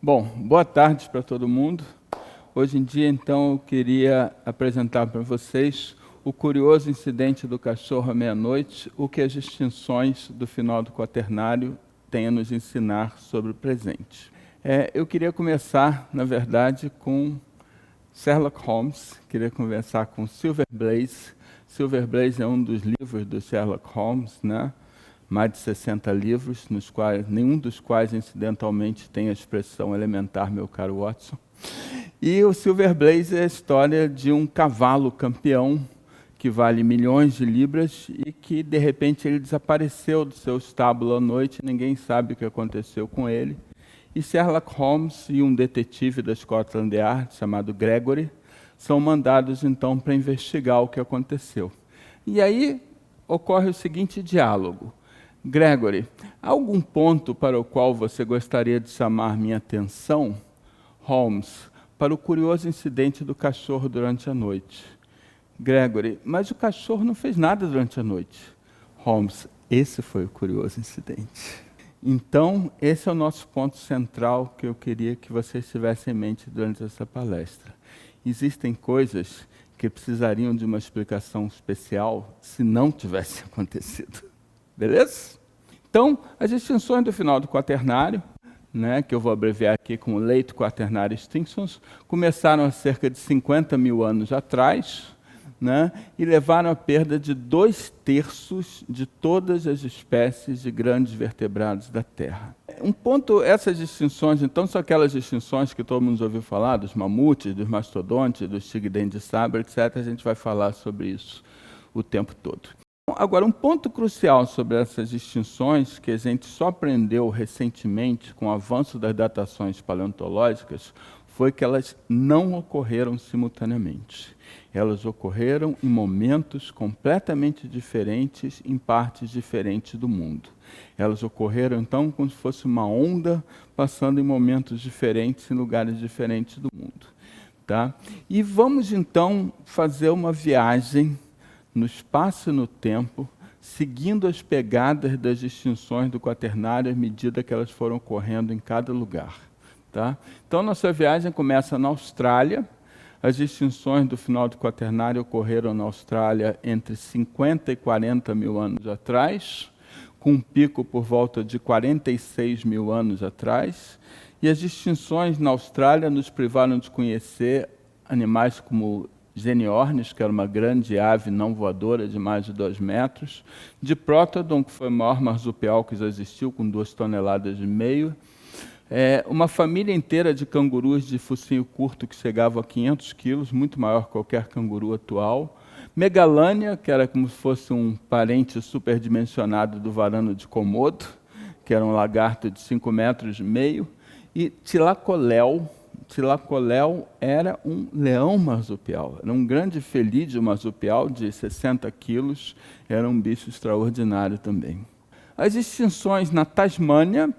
Bom, boa tarde para todo mundo. Hoje em dia, então, eu queria apresentar para vocês o curioso incidente do cachorro à meia-noite, o que as distinções do final do quaternário têm a nos ensinar sobre o presente. Eu queria começar, na verdade, com Sherlock Holmes, queria conversar com Silver Blaze. Silver Blaze é um dos livros do Sherlock Holmes, né? Mais de 60 livros, nenhum dos quais, incidentalmente, tem a expressão elementar, meu caro Watson. E o Silver Blaze é a história de um cavalo campeão que vale milhões de libras e que, de repente, ele desapareceu do seu estábulo à noite, ninguém sabe o que aconteceu com ele. E Sherlock Holmes e um detetive da Scotland Yard, chamado Gregory, são mandados, então, para investigar o que aconteceu. E aí ocorre o seguinte diálogo. Gregory, há algum ponto para o qual você gostaria de chamar minha atenção? Holmes, para o curioso incidente do cachorro durante a noite. Gregory, mas o cachorro não fez nada durante a noite. Holmes, esse foi o curioso incidente. Então, esse é o nosso ponto central que eu queria que vocês tivessem em mente durante essa palestra. Existem coisas que precisariam de uma explicação especial se não tivesse acontecido. Beleza? Então, as distinções do final do quaternário, né, que eu vou abreviar aqui como Late Quaternary Extinctions, começaram há cerca de 50 mil anos atrás, né, e levaram à perda de 2/3 de todas as espécies de grandes vertebrados da Terra. Um ponto, essas distinções, então, são aquelas distinções que todo mundo já ouviu falar, dos mamutes, dos mastodontes, dos tigridentes de sabre, etc. A gente vai falar sobre isso o tempo todo. Agora, um ponto crucial sobre essas distinções, que a gente só aprendeu recentemente com o avanço das datações paleontológicas, foi que elas não ocorreram simultaneamente. Elas ocorreram em momentos completamente diferentes, em partes diferentes do mundo. Elas ocorreram, então, como se fosse uma onda passando em momentos diferentes, em lugares diferentes do mundo. Tá? E vamos, então, fazer uma viagem no espaço e no tempo, seguindo as pegadas das distinções do quaternário à medida que elas foram ocorrendo em cada lugar. Tá? Então, nossa viagem começa na Austrália. As distinções do final do quaternário ocorreram na Austrália entre 50 e 40 mil anos atrás, com um pico por volta de 46 mil anos atrás. E as distinções na Austrália nos privaram de conhecer animais como Geniornis, que era uma grande ave não voadora de mais de 2 metros, de Prótodon, que foi o maior marsupial que já existiu, com 2,5 toneladas. Uma família inteira de cangurus de focinho curto que chegava a 500 quilos, muito maior que qualquer canguru atual. Megalânia, que era como se fosse um parente superdimensionado do varano de Komodo, que era um lagarto de 5,5 metros. E Thylacoleo. Thylacoleo era um leão marsupial, era um grande felídeo marsupial de 60 quilos, era um bicho extraordinário também. As extinções na Tasmânia,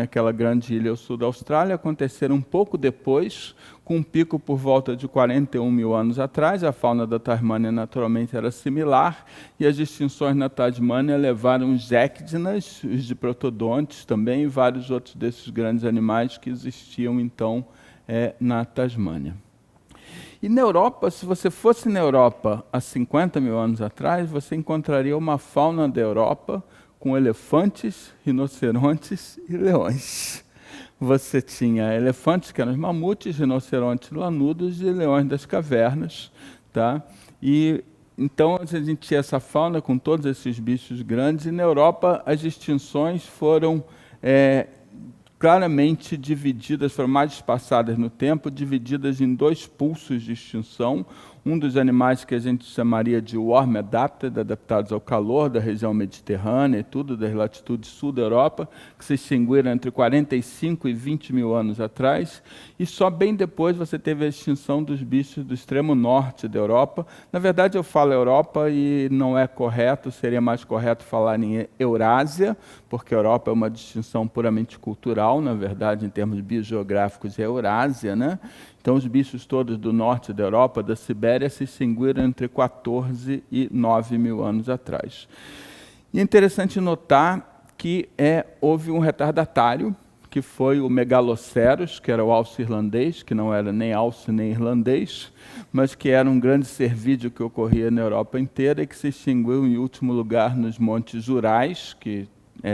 aquela grande ilha ao sul da Austrália, aconteceram um pouco depois, com um pico por volta de 41 mil anos atrás. A fauna da Tasmânia naturalmente era similar, e as extinções na Tasmânia levaram os ecdinas, os diprotodontes também, e vários outros desses grandes animais que existiam então na Tasmânia. E na Europa, se você fosse na Europa há 50 mil anos atrás, você encontraria uma fauna da Europa com elefantes, rinocerontes e leões. Você tinha elefantes, que eram os mamutes, rinocerontes lanudos e leões das cavernas. Tá? E então a gente tinha essa fauna com todos esses bichos grandes, e na Europa as extinções foram claramente divididas, foram mais espaçadas no tempo, divididas em 2 pulsos de extinção. Um dos animais que a gente chamaria de warm adapted, adaptados ao calor da região mediterrânea e tudo, das latitudes sul da Europa, que se extinguiram entre 45 e 20 mil anos atrás, e só bem depois você teve a extinção dos bichos do extremo norte da Europa. Na verdade, eu falo Europa e não é correto, seria mais correto falar em Eurásia, porque a Europa é uma distinção puramente cultural, na verdade, em termos biogeográficos, é Eurásia, né? Então, os bichos todos do norte da Europa, da Sibéria, se extinguiram entre 14 e 9 mil anos atrás. E é interessante notar que houve um retardatário, que foi o Megaloceros, que era o alce irlandês, que não era nem alce nem irlandês, mas que era um grande cervídeo que ocorria na Europa inteira e que se extinguiu em último lugar nos Montes Urais, que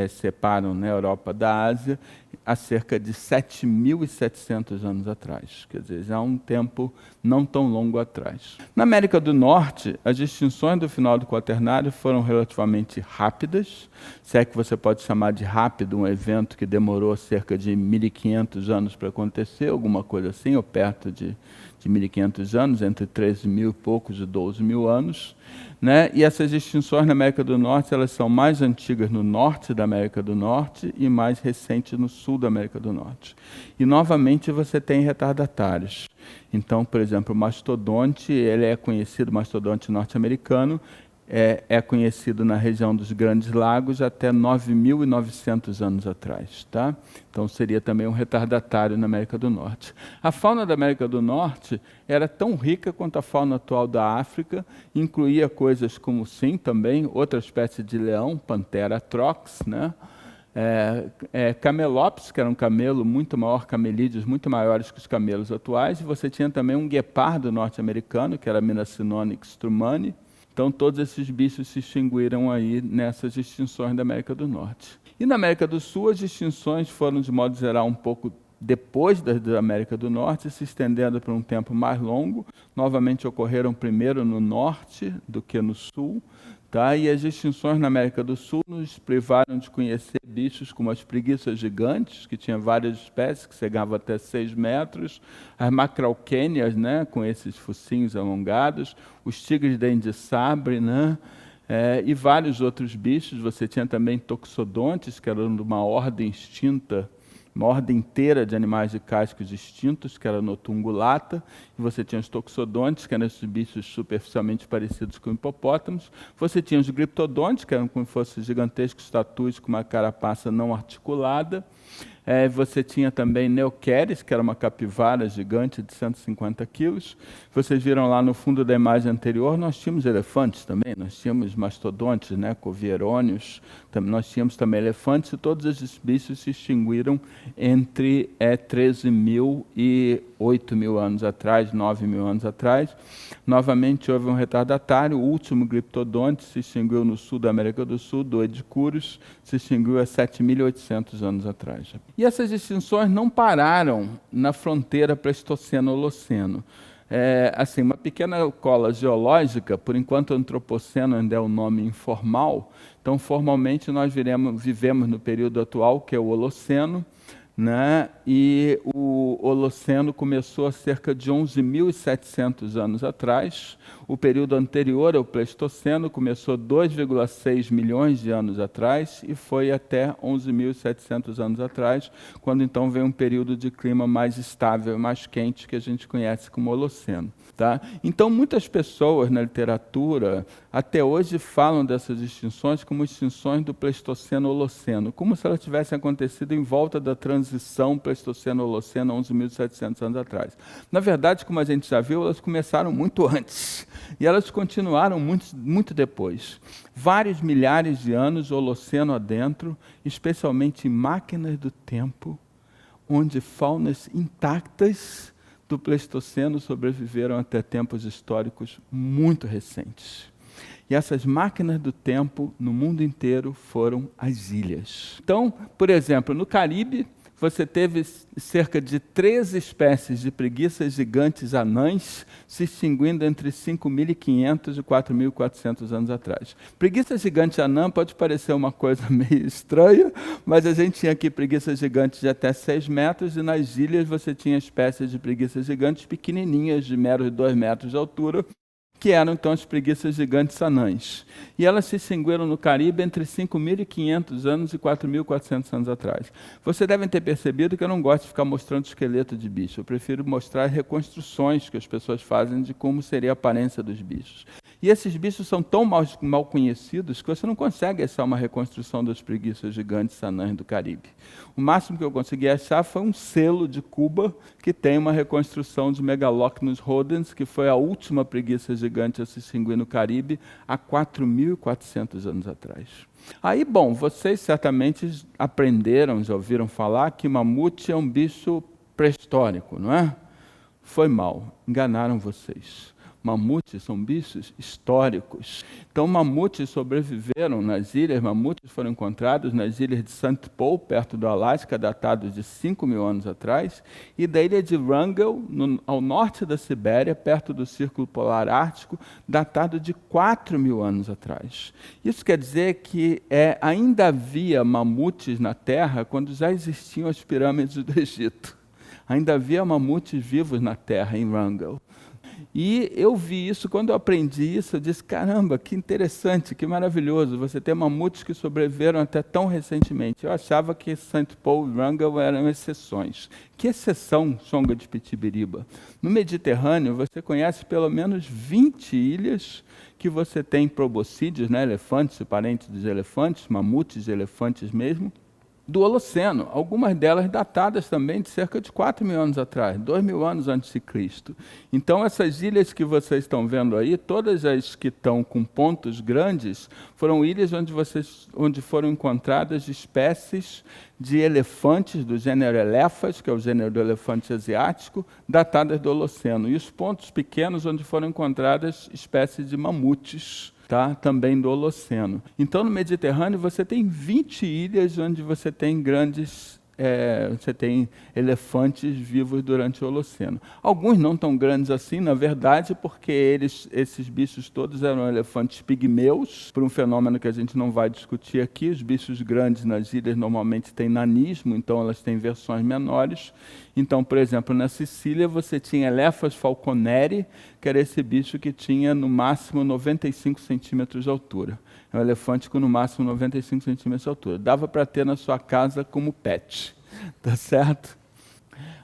separam a Europa da Ásia, há cerca de 7.700 anos atrás. Quer dizer, já há um tempo não tão longo atrás. Na América do Norte, as extinções do final do Quaternário foram relativamente rápidas, se é que você pode chamar de rápido um evento que demorou cerca de 1.500 anos para acontecer, alguma coisa assim, ou perto de 1.500 anos, entre 13.000 e poucos e 12.000 anos. E essas extinções na América do Norte, elas são mais antigas no norte da América do Norte e mais recentes no sul da América do Norte. E, novamente, você tem retardatários. Então, por exemplo, o mastodonte, ele é conhecido, o mastodonte norte-americano, é conhecido na região dos Grandes Lagos até 9.900 anos atrás. Tá? Então, seria também um retardatário na América do Norte. A fauna da América do Norte era tão rica quanto a fauna atual da África, incluía coisas como, sim, também, outra espécie de leão, Panthera atrox, camelópsis, que era um camelo muito maior, camelídeos muito maiores que os camelos atuais, e você tinha também um guepardo norte-americano, que era Minacinonyx strumani. Então, todos esses bichos se extinguiram aí nessas extinções da América do Norte. E na América do Sul, as extinções foram, de modo geral, um pouco depois da América do Norte, se estendendo por um tempo mais longo. Novamente ocorreram primeiro no norte do que no sul. Tá? E as extinções na América do Sul nos privaram de conhecer bichos como as preguiças gigantes, que tinham várias espécies, que chegavam até 6 metros, as macrauquênias, com esses focinhos alongados, os tigres dente de sabre, e vários outros bichos. Você tinha também toxodontes, que eram de uma ordem extinta, uma ordem inteira de animais de cascos extintos, que era Notungulata, e você tinha os toxodontes, que eram esses bichos superficialmente parecidos com hipopótamos. Você tinha os griptodontes, que eram como se fossem gigantescos tatus com uma carapaça não articulada. Você tinha também Neoqueres, que era uma capivara gigante de 150 quilos. Vocês viram lá no fundo da imagem anterior, nós tínhamos elefantes também, nós tínhamos mastodontes, covierônios, nós tínhamos também elefantes, e todos esses bichos se extinguiram entre 13.000 e 8.000 anos atrás, 9.000 anos atrás. Novamente houve um retardatário, o último griptodonte se extinguiu no sul da América do Sul, Doedicurus, se extinguiu há 7.800 anos atrás. E essas extinções não pararam na fronteira Pleistoceno-Holoceno. Assim, uma pequena cola geológica, por enquanto o antropoceno ainda é o nome informal, então formalmente nós vivemos no período atual, que é o Holoceno, e o Holoceno começou há cerca de 11.700 anos atrás. O período anterior ao Pleistoceno começou 2,6 milhões de anos atrás e foi até 11.700 anos atrás, quando então veio um período de clima mais estável, mais quente, que a gente conhece como Holoceno. Tá? Então, muitas pessoas na literatura, até hoje, falam dessas extinções como extinções do Pleistoceno-Holoceno, como se elas tivessem acontecido em volta da transição Pleistoceno-Holoceno, 11.700 anos atrás. Na verdade, como a gente já viu, elas começaram muito antes, e elas continuaram muito depois. Vários milhares de anos, Holoceno adentro, especialmente em máquinas do tempo, onde faunas intactas do Pleistoceno sobreviveram até tempos históricos muito recentes. E essas máquinas do tempo, no mundo inteiro, foram as ilhas. Então, por exemplo, no Caribe, você teve cerca de 13 espécies de preguiças gigantes anãs se extinguindo entre 5.500 e 4.400 anos atrás. Preguiça gigante anã pode parecer uma coisa meio estranha, mas a gente tinha aqui preguiças gigantes de até 6 metros, e nas ilhas você tinha espécies de preguiças gigantes pequenininhas, de meros 2 metros de altura, que eram então as preguiças gigantes anãs. E elas se extinguiram no Caribe entre 5.500 anos e 4.400 anos atrás. Vocês devem ter percebido que eu não gosto de ficar mostrando esqueleto de bicho, eu prefiro mostrar reconstruções que as pessoas fazem de como seria a aparência dos bichos. E esses bichos são tão mal conhecidos que você não consegue achar uma reconstrução das preguiças gigantes anãs do Caribe. O máximo que eu consegui achar foi um selo de Cuba que tem uma reconstrução de Megalochnus rodens, que foi a última preguiça gigante gigante a se extinguir no Caribe há 4.400 anos atrás. Aí, bom, vocês certamente aprenderam, já ouviram falar que mamute é um bicho pré-histórico, não é? Foi mal, enganaram vocês. Mamutes são bichos históricos. Então, mamutes sobreviveram nas ilhas, mamutes foram encontrados nas ilhas de St. Paul, perto do Alasca, datados de 5.000 anos atrás, e da ilha de Wrangell, ao norte da Sibéria, perto do Círculo Polar Ártico, datado de 4.000 anos atrás. Isso quer dizer que ainda havia mamutes na Terra quando já existiam as pirâmides do Egito. Ainda havia mamutes vivos na Terra, em Wrangell. E eu vi isso, quando eu aprendi isso, eu disse, caramba, que interessante, que maravilhoso, você ter mamutes que sobreviveram até tão recentemente. Eu achava que St. Paul e Wrangell eram exceções. Que exceção, Songa de Pitibiriba? No Mediterrâneo, você conhece pelo menos 20 ilhas que você tem proboscídeos, né, elefantes e parentes dos elefantes, mamutes e elefantes mesmo, do Holoceno, algumas delas datadas também de cerca de 4.000 anos atrás, 2.000 anos antes de Cristo. Então, essas ilhas que vocês estão vendo aí, todas as que estão com pontos grandes, foram ilhas onde foram encontradas espécies de elefantes do gênero Elephas, que é o gênero do elefante asiático, datadas do Holoceno. E os pontos pequenos onde foram encontradas espécies de mamutes, tá? Também do Holoceno. Então, no Mediterrâneo, você tem 20 ilhas onde você tem você tem elefantes vivos durante o Holoceno. Alguns não tão grandes assim, na verdade, porque esses bichos todos eram elefantes pigmeus, por um fenômeno que a gente não vai discutir aqui. Os bichos grandes nas ilhas normalmente têm nanismo, então elas têm versões menores. Então, por exemplo, na Sicília você tinha Elephas falconeri, que era esse bicho que tinha no máximo 95 centímetros de altura. É um elefante com no máximo 95 centímetros de altura. Dava para ter na sua casa como pet, tá certo?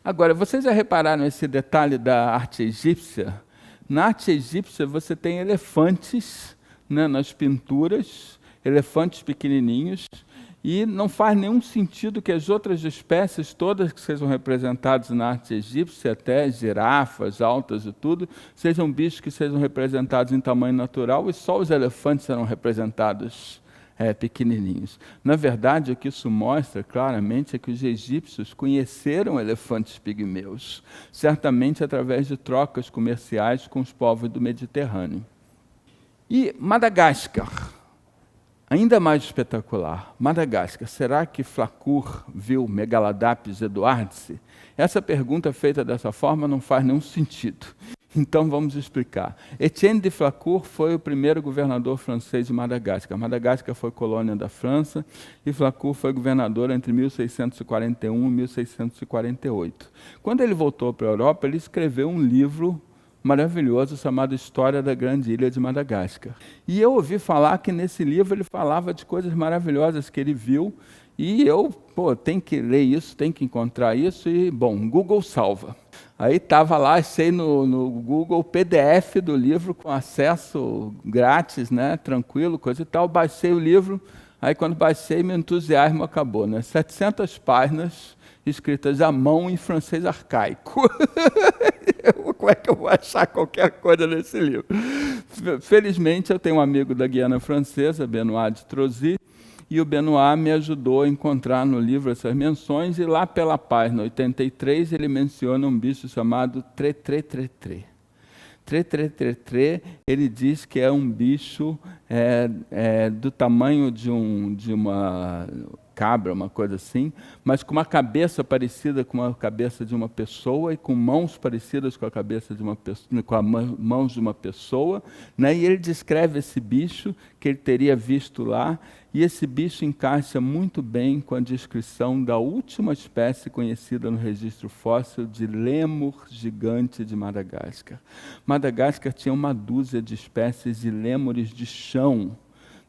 Agora, vocês já repararam esse detalhe da arte egípcia? Na arte egípcia você tem elefantes, né, nas pinturas, elefantes pequenininhos, e não faz nenhum sentido que as outras espécies, todas que sejam representadas na arte egípcia, até girafas altas e tudo, sejam bichos que sejam representados em tamanho natural, e só os elefantes serão representados pequenininhos. Na verdade, o que isso mostra claramente é que os egípcios conheceram elefantes pigmeus, certamente através de trocas comerciais com os povos do Mediterrâneo. E Madagascar, ainda mais espetacular. Madagascar, será que Flacourt viu Megalodapis eduardsi? Essa pergunta feita dessa forma não faz nenhum sentido. Então vamos explicar. Etienne de Flacourt foi o primeiro governador francês de Madagascar. Madagascar foi colônia da França e Flacourt foi governador entre 1641 e 1648. Quando ele voltou para a Europa, ele escreveu um livro maravilhoso chamado História da Grande Ilha de Madagascar. E eu ouvi falar que nesse livro ele falava de coisas maravilhosas que ele viu, e eu, tem que ler isso, tem que encontrar isso, e, bom, Google salva. Aí estava lá, achei no Google o PDF do livro com acesso grátis, né, tranquilo, coisa e tal, baixei o livro, aí quando baixei, meu entusiasmo acabou, né, 700 páginas escritas à mão em francês arcaico. Como é que eu vou achar qualquer coisa nesse livro? Felizmente, eu tenho um amigo da Guiana Francesa, Benoit de Trozy, e o Benoit me ajudou a encontrar no livro essas menções, e lá pela página 83 ele menciona um bicho chamado Tré-Tré-Tré-Tré. Tré-Tré-Tré-Tré, ele diz que é um bicho do tamanho de uma cabra, uma coisa assim, mas com uma cabeça parecida com a cabeça de uma pessoa e com mãos parecidas com a cabeça de uma pessoa, com as mãos de uma pessoa, né? E ele descreve esse bicho que ele teria visto lá, e esse bicho encaixa muito bem com a descrição da última espécie conhecida no registro fóssil de lêmur gigante de Madagascar. Madagascar tinha uma dúzia de espécies de lêmures de chão,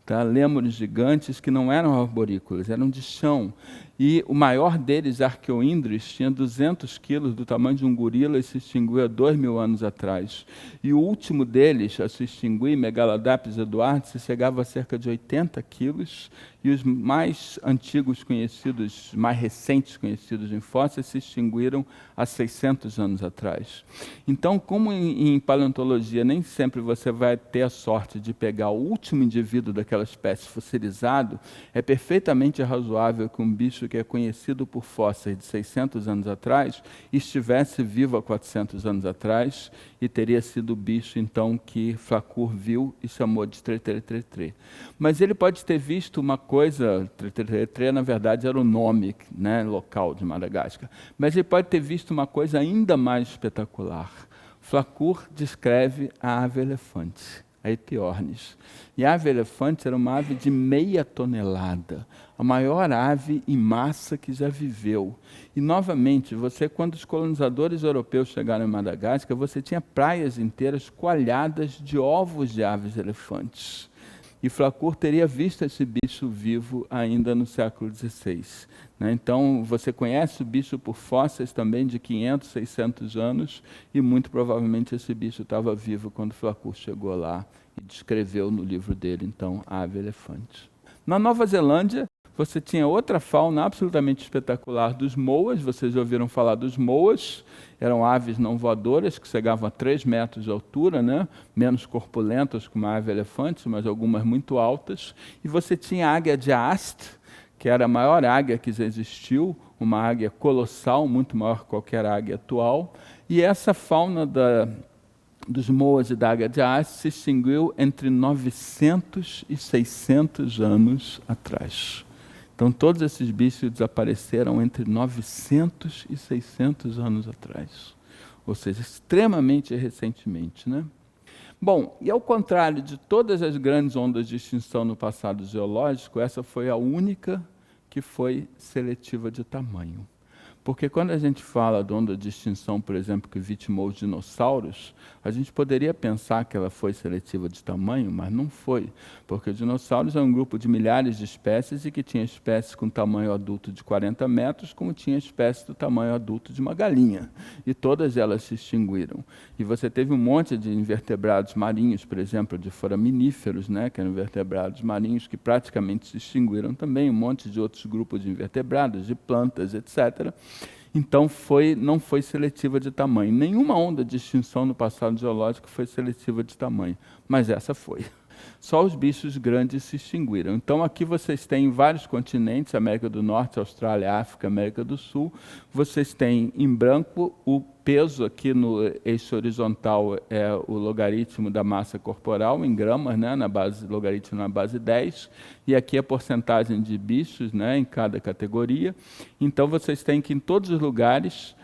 tá? Lêmures gigantes que não eram arborícolas, eram de chão. E o maior deles, Archaeoindris, tinha 200 quilos, do tamanho de um gorila, e se extinguiu há 2.000 anos atrás. E o último deles a se extinguir, Megalodapis eduardi, chegava a cerca de 80 quilos, e os mais antigos conhecidos, mais recentes conhecidos em fósseis, se extinguiram há 600 anos atrás. Então, como em paleontologia nem sempre você vai ter a sorte de pegar o último indivíduo daquela espécie fossilizado, é perfeitamente razoável que um bicho que é conhecido por fósseis de 600 anos atrás estivesse vivo há 400 anos atrás e teria sido o bicho, então, que Flacourt viu e chamou de Tretré. Mas ele pode ter visto uma coisa, Tretré, na verdade, era o nome, né, local de Madagascar, mas ele pode ter visto uma coisa ainda mais espetacular. Flacourt descreve a ave-elefante, a Epiornis. E a ave-elefante era uma ave de 0,5 tonelada, a maior ave em massa que já viveu. E, novamente, quando os colonizadores europeus chegaram em Madagascar, você tinha praias inteiras coalhadas de ovos de aves-elefantes. E Flacourt teria visto esse bicho vivo ainda no século XVI. Né? Então, você conhece o bicho por fósseis também de 500, 600 anos, e muito provavelmente esse bicho estava vivo quando Flacourt chegou lá e descreveu no livro dele, então, a ave-elefante. Na Nova Zelândia, você tinha outra fauna absolutamente espetacular dos moas. Vocês já ouviram falar dos moas? Eram aves não voadoras que chegavam a 3 metros de altura, né? Menos corpulentas que uma ave-elefante, mas algumas muito altas. E você tinha a águia de Aast, que era a maior águia que já existiu, uma águia colossal, muito maior que qualquer águia atual. E essa fauna dos moas e da águia de Aast se extinguiu entre 900 e 600 anos atrás. Então, todos esses bichos desapareceram entre 900 e 600 anos atrás. Ou seja, extremamente recentemente, né? Bom, e ao contrário de todas as grandes ondas de extinção no passado geológico, essa foi a única que foi seletiva de tamanho. Porque quando a gente fala de onda de extinção, por exemplo, que vitimou os dinossauros, a gente poderia pensar que ela foi seletiva de tamanho, mas não foi. Porque os dinossauros é um grupo de milhares de espécies e que tinha espécies com tamanho adulto de 40 metros, como tinha espécies do tamanho adulto de uma galinha. E todas elas se extinguiram. E você teve um monte de invertebrados marinhos, por exemplo, de foraminíferos, né, que eram invertebrados marinhos, que praticamente se extinguiram também, um monte de outros grupos de invertebrados, de plantas, etc., Então, não foi seletiva de tamanho. Nenhuma onda de extinção no passado geológico foi seletiva de tamanho, mas essa foi. Só os bichos grandes se extinguiram. Então, aqui vocês têm vários continentes, América do Norte, Austrália, África, América do Sul. Vocês têm em branco o peso aqui no eixo horizontal é o logaritmo da massa corporal em gramas, né, logaritmo na base 10, e aqui a porcentagem de bichos, né, em cada categoria. Então, vocês têm que em todos os lugares,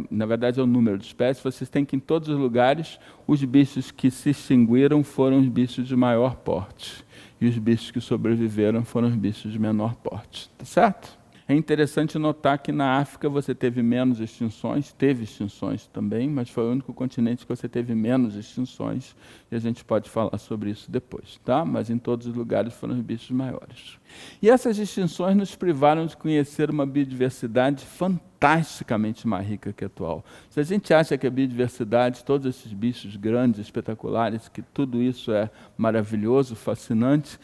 na verdade é o número de espécies, vocês têm que em todos os lugares, os bichos que se extinguiram foram os bichos de maior porte, e os bichos que sobreviveram foram os bichos de menor porte. Tá certo? É interessante notar que na África você teve menos extinções, teve extinções também, mas foi o único continente que você teve menos extinções, e a gente pode falar sobre isso depois, tá? Mas em todos os lugares foram os bichos maiores. E essas extinções nos privaram de conhecer uma biodiversidade fantasticamente mais rica que a atual. Se a gente acha que a biodiversidade, todos esses bichos grandes, espetaculares, que tudo isso é maravilhoso, fascinante,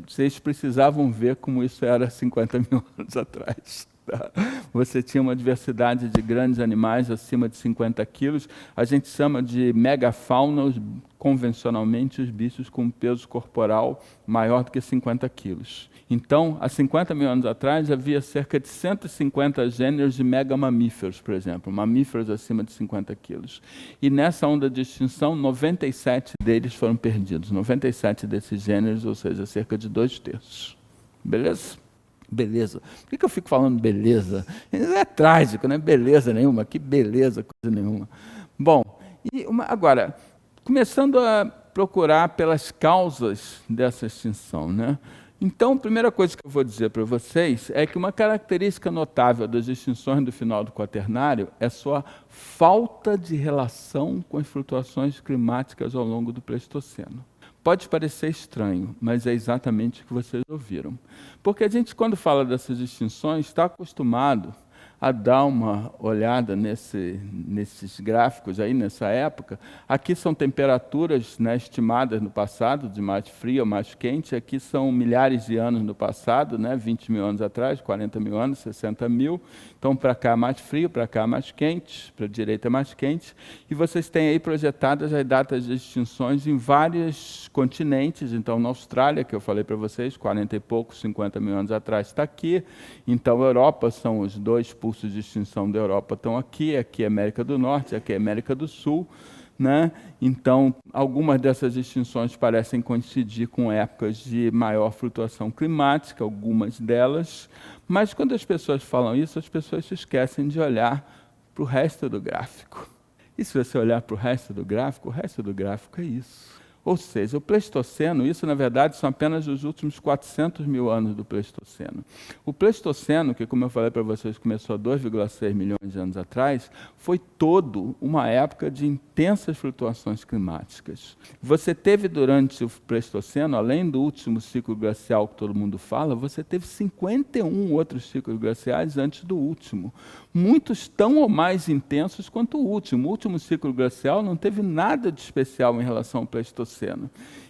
vocês precisavam ver como isso era 50 mil anos atrás. Tá? Você tinha uma diversidade de grandes animais acima de 50 quilos. A gente chama de megafauna, convencionalmente, os bichos com peso corporal maior do que 50 quilos. Então, há 50 mil anos atrás, havia cerca de 150 gêneros de megamamíferos, por exemplo, mamíferos acima de 50 quilos. E nessa onda de extinção, 97 deles foram perdidos. 97 desses gêneros, ou seja, cerca de 2/3. Beleza? Beleza. Por que eu fico falando beleza? É trágico, não é beleza nenhuma. Que beleza, coisa nenhuma. Bom, agora, começando a procurar pelas causas dessa extinção, né? Então, a primeira coisa que eu vou dizer para vocês é que uma característica notável das extinções do final do Quaternário é sua falta de relação com as flutuações climáticas ao longo do Pleistoceno. Pode parecer estranho, mas é exatamente o que vocês ouviram. Porque a gente, quando fala dessas distinções, está acostumado a dar uma olhada nesses gráficos aí, nessa época. Aqui são temperaturas, né, estimadas no passado, de mais frio a mais quente. Aqui são milhares de anos no passado, né, 20 mil anos atrás, 40 mil anos, 60 mil. Então, para cá mais frio, para cá mais quente, para a direita mais quente. E vocês têm aí projetadas as datas de extinções em vários continentes. Então, na Austrália, que eu falei para vocês, 40 e poucos, 50 mil anos atrás, está aqui. Então, a Europa, são os dois pulsos de extinção da Europa estão aqui. Aqui é América do Norte, aqui é América do Sul. Né? Então, algumas dessas extinções parecem coincidir com épocas de maior flutuação climática, algumas delas, mas quando as pessoas falam isso, as pessoas se esquecem de olhar para o resto do gráfico. E se você olhar para o resto do gráfico é isso. Ou seja, o Pleistoceno, isso na verdade são apenas os últimos 400 mil anos do Pleistoceno. O Pleistoceno, que como eu falei para vocês, começou há 2,6 milhões de anos atrás, foi todo uma época de intensas flutuações climáticas. Você teve durante o Pleistoceno, além do último ciclo glacial que todo mundo fala, você teve 51 outros ciclos glaciais antes do último. Muitos tão ou mais intensos quanto o último. O último ciclo glacial não teve nada de especial em relação ao Pleistoceno.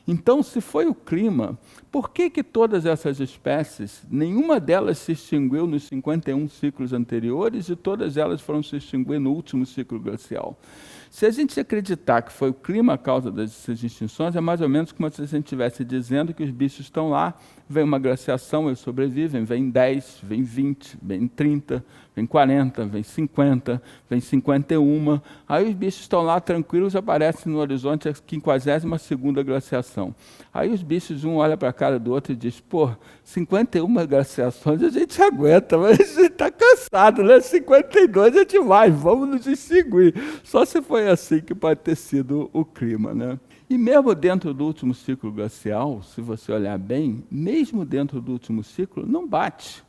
Então, se foi o clima, por que todas essas espécies, nenhuma delas se extinguiu nos 51 ciclos anteriores e todas elas foram se extinguir no último ciclo glacial? Se a gente acreditar que foi o clima a causa dessas extinções, é mais ou menos como se a gente estivesse dizendo que os bichos estão lá, vem uma glaciação, eles sobrevivem, vem 10, vem 20, vem 30, vem 40, vem 50, vem 51. Aí os bichos estão lá tranquilos, aparecem no horizonte a 52ª glaciação. Aí os bichos, um olha para a cara do outro e diz, pô, 51 glaciações a gente aguenta, mas a gente está cansado, né? 52 é demais, vamos nos extinguir. Só se foi assim que pode ter sido o clima, né? E mesmo dentro do último ciclo glacial, se você olhar bem, mesmo dentro do último ciclo, não bate.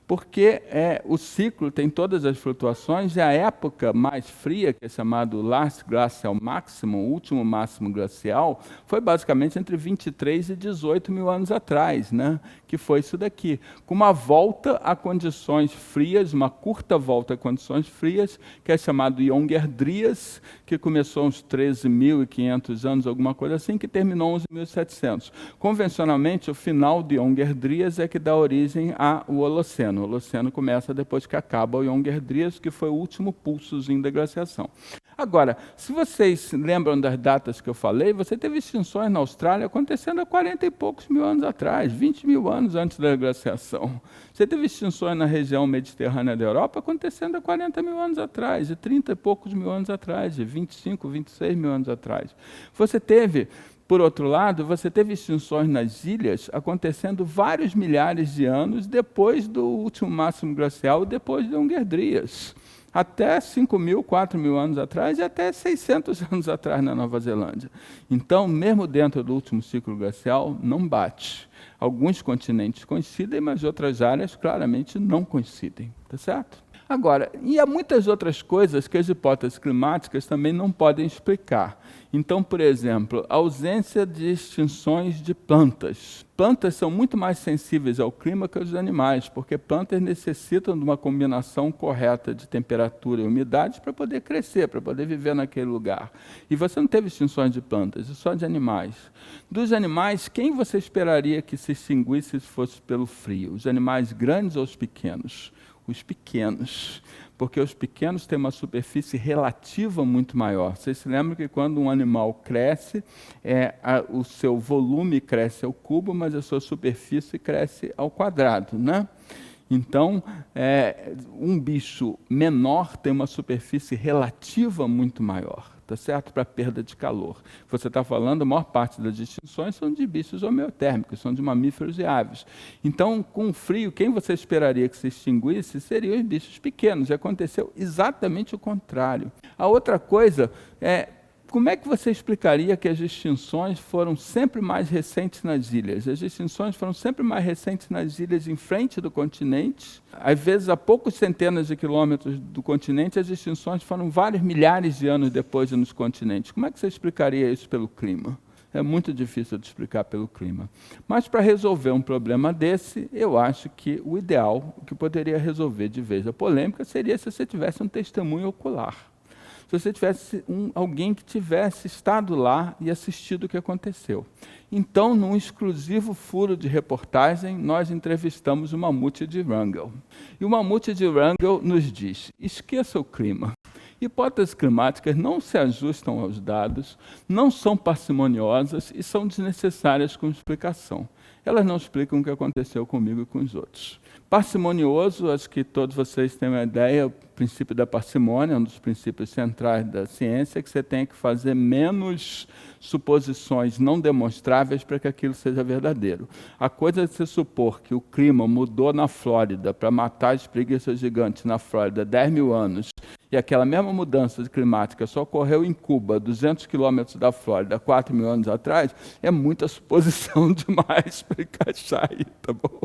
Porque o ciclo tem todas as flutuações e a época mais fria, que é chamado Last Glacial Maximum, o último máximo glacial, foi basicamente entre 23 e 18 mil anos atrás, né? Que foi isso daqui, com uma volta a condições frias, uma curta volta a condições frias, que é chamado Younger Dryas, que começou uns 13.500 anos, alguma coisa assim, que terminou 11.700. Convencionalmente, o final de Younger Dryas é que dá origem ao Holoceno. O Holoceno começa depois que acaba o Younger Dryas, que foi o último pulsozinho da glaciação. Agora, se vocês lembram das datas que eu falei, você teve extinções na Austrália acontecendo há 40 e poucos mil anos atrás, 20 mil anos antes da glaciação. Você teve extinções na região mediterrânea da Europa acontecendo há 40 mil anos atrás, de 30 e poucos mil anos atrás, de 25, 26 mil anos atrás. Você teve... Por outro lado, você teve extinções nas ilhas acontecendo vários milhares de anos depois do último máximo glacial, depois de Younger Dryas. Até 5.000, 4.000 anos atrás e até 600 anos atrás na Nova Zelândia. Então, mesmo dentro do último ciclo glacial, não bate. Alguns continentes coincidem, mas outras áreas claramente não coincidem. Tá certo? Agora, e há muitas outras coisas que as hipóteses climáticas também não podem explicar. Então, por exemplo, a ausência de extinções de plantas. Plantas são muito mais sensíveis ao clima que os animais, porque plantas necessitam de uma combinação correta de temperatura e umidade para poder crescer, para poder viver naquele lugar. E você não teve extinções de plantas, é só de animais. Dos animais, quem você esperaria que se extinguisse se fosse pelo frio? Os animais grandes ou os pequenos? Os pequenos, porque os pequenos têm uma superfície relativa muito maior. Vocês se lembram que quando um animal cresce, o seu volume cresce ao cubo, mas a sua superfície cresce ao quadrado, né? Então, um bicho menor tem uma superfície relativa muito maior, tá certo? Para perda de calor. Você está falando, a maior parte das extinções são de bichos homeotérmicos, são de mamíferos e aves. Então, com o frio, quem você esperaria que se extinguisse seriam os bichos pequenos. E aconteceu exatamente o contrário. A outra coisa é, como é que você explicaria que as extinções foram sempre mais recentes nas ilhas? As extinções foram sempre mais recentes nas ilhas em frente do continente. Às vezes, a poucos centenas de quilômetros do continente, as extinções foram vários milhares de anos depois nos continentes. Como é que você explicaria isso pelo clima? É muito difícil de explicar pelo clima. Mas para resolver um problema desse, eu acho que o ideal, o que poderia resolver de vez a polêmica, seria se você tivesse um testemunho ocular. Se você tivesse alguém que tivesse estado lá e assistido o que aconteceu. Então, num exclusivo furo de reportagem, nós entrevistamos o mamute de Wrangell. E o mamute de Wrangell nos diz: esqueça o clima. Hipóteses climáticas não se ajustam aos dados, não são parcimoniosas e são desnecessárias com explicação. Elas não explicam o que aconteceu comigo e com os outros. Parcimonioso, acho que todos vocês têm uma ideia, o princípio da parcimônia, um dos princípios centrais da ciência, é que você tem que fazer menos suposições não demonstráveis para que aquilo seja verdadeiro. A coisa de se supor que o clima mudou na Flórida para matar as preguiças gigantes na Flórida 10 mil anos, e aquela mesma mudança climática só ocorreu em Cuba, 200 quilômetros da Flórida, 4 mil anos atrás, é muita suposição demais para encaixar aí, tá bom?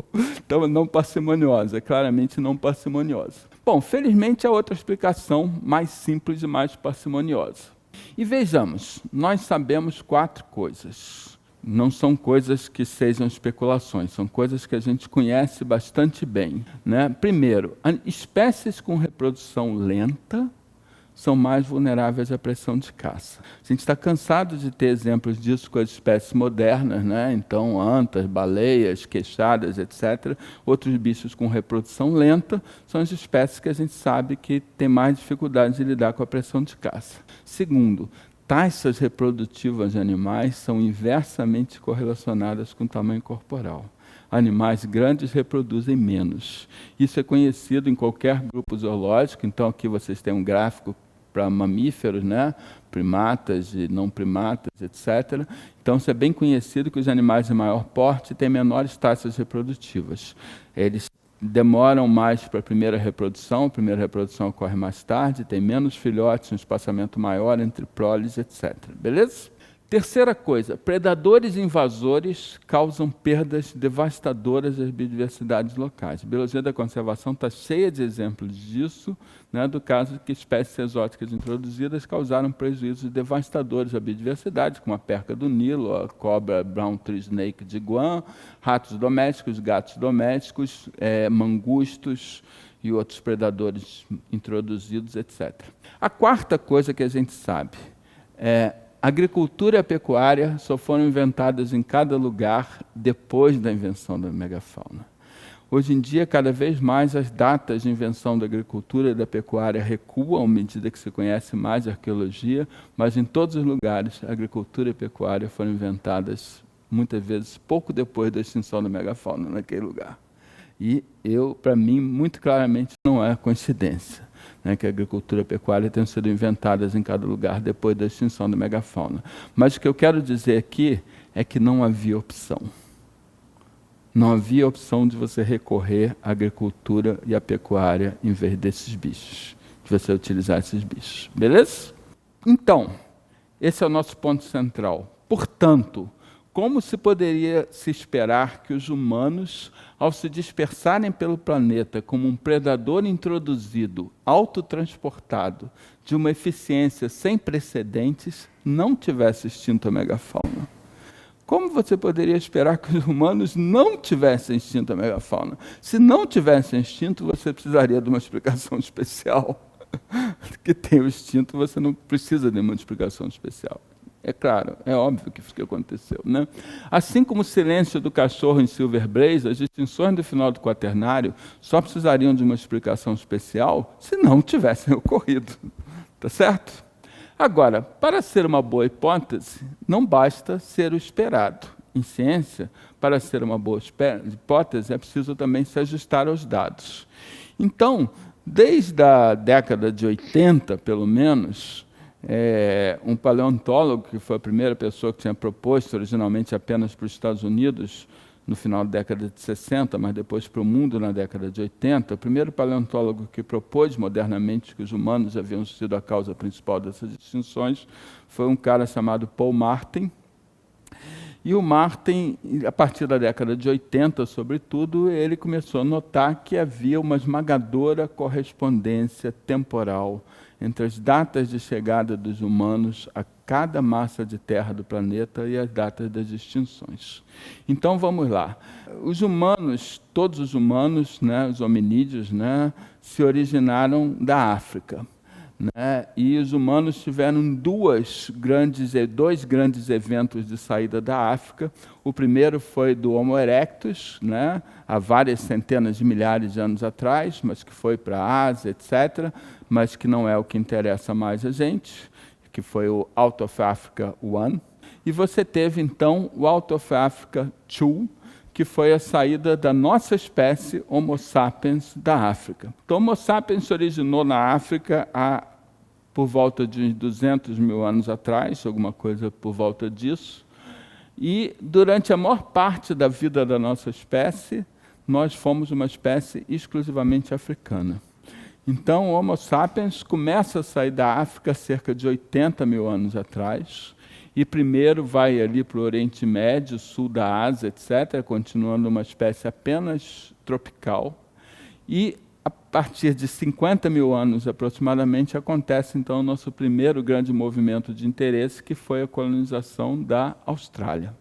Então, não parcimoniosa, claramente não parcimoniosa. Bom, felizmente há outra explicação mais simples e mais parcimoniosa. E vejamos, nós sabemos 4 coisas. Não são coisas que sejam especulações, são coisas que a gente conhece bastante bem, né? Primeiro, espécies com reprodução lenta são mais vulneráveis à pressão de caça. A gente está cansado de ter exemplos disso com as espécies modernas, né? Então, antas, baleias, queixadas, etc. Outros bichos com reprodução lenta são as espécies que a gente sabe que têm mais dificuldade de lidar com a pressão de caça. Segundo, taxas reprodutivas de animais são inversamente correlacionadas com o tamanho corporal. Animais grandes reproduzem menos. Isso é conhecido em qualquer grupo zoológico. Então, aqui vocês têm um gráfico para mamíferos, né? Primatas e não primatas, etc. Então, isso é bem conhecido que os animais de maior porte têm menores taxas reprodutivas. Eles demoram mais para a primeira reprodução ocorre mais tarde, tem menos filhotes, um espaçamento maior entre proles, etc. Beleza? Terceira coisa, predadores invasores causam perdas devastadoras às biodiversidades locais. A biologia da conservação está cheia de exemplos disso, né, do caso de que espécies exóticas introduzidas causaram prejuízos devastadores à biodiversidade, como a perca do Nilo, a cobra brown tree snake de Guam, ratos domésticos, gatos domésticos, mangustos e outros predadores introduzidos, etc. A quarta coisa que a gente sabe é a agricultura e a pecuária só foram inventadas em cada lugar depois da invenção da megafauna. Hoje em dia, cada vez mais, as datas de invenção da agricultura e da pecuária recuam à medida que se conhece mais a arqueologia, mas em todos os lugares, a agricultura e a pecuária foram inventadas, muitas vezes, pouco depois da extinção da megafauna naquele lugar. E para mim, muito claramente, não é coincidência, né, que a agricultura e a pecuária tenham sido inventadas em cada lugar depois da extinção da megafauna. Mas o que eu quero dizer aqui é que não havia opção. Não havia opção de você recorrer à agricultura e à pecuária em vez desses bichos, de você utilizar esses bichos. Beleza? Então, esse é o nosso ponto central. Portanto, como se poderia se esperar que os humanos, ao se dispersarem pelo planeta como um predador introduzido, autotransportado, de uma eficiência sem precedentes, não tivesse extinto a megafauna? Como você poderia esperar que os humanos não tivessem extinto a megafauna? Se não tivessem extinto, você precisaria de uma explicação especial. Que tem o extinto, você não precisa de uma explicação especial. É claro, é óbvio que isso que aconteceu, né? Assim como o silêncio do cachorro em Silver Blaze, as extinções do final do Quaternário só precisariam de uma explicação especial se não tivessem ocorrido. Tá certo? Agora, para ser uma boa hipótese, não basta ser o esperado. Em ciência, para ser uma boa hipótese, é preciso também se ajustar aos dados. Então, desde a década de 80, pelo menos, um paleontólogo, que foi a primeira pessoa que tinha proposto originalmente apenas para os Estados Unidos, no final da década de 60, mas depois para o mundo na década de 80, o primeiro paleontólogo que propôs modernamente que os humanos haviam sido a causa principal dessas extinções foi um cara chamado Paul Martin. E o Martin, a partir da década de 80, sobretudo, ele começou a notar que havia uma esmagadora correspondência temporal entre as datas de chegada dos humanos cada massa de terra do planeta e as datas das extinções. Então vamos lá. Os humanos, todos os humanos, né, os hominídeos, né, se originaram da África. Né? E os humanos tiveram dois grandes eventos de saída da África. O primeiro foi do Homo erectus, né? Há várias centenas de milhares de anos atrás, mas que foi para a Ásia, etc., mas que não é o que interessa mais a gente, que foi o Out of Africa I. E você teve, então, o Out of Africa II, que foi a saída da nossa espécie Homo sapiens da África. Então, Homo sapiens se originou na África por volta de 200 mil anos atrás, alguma coisa por volta disso, e durante a maior parte da vida da nossa espécie, nós fomos uma espécie exclusivamente africana. Então, o Homo sapiens começa a sair da África cerca de 80 mil anos atrás, e primeiro vai ali para o Oriente Médio, sul da Ásia, etc., continuando uma espécie apenas tropical. E, a partir de 50 mil anos aproximadamente, acontece então o nosso primeiro grande movimento de interesse, que foi a colonização da Austrália.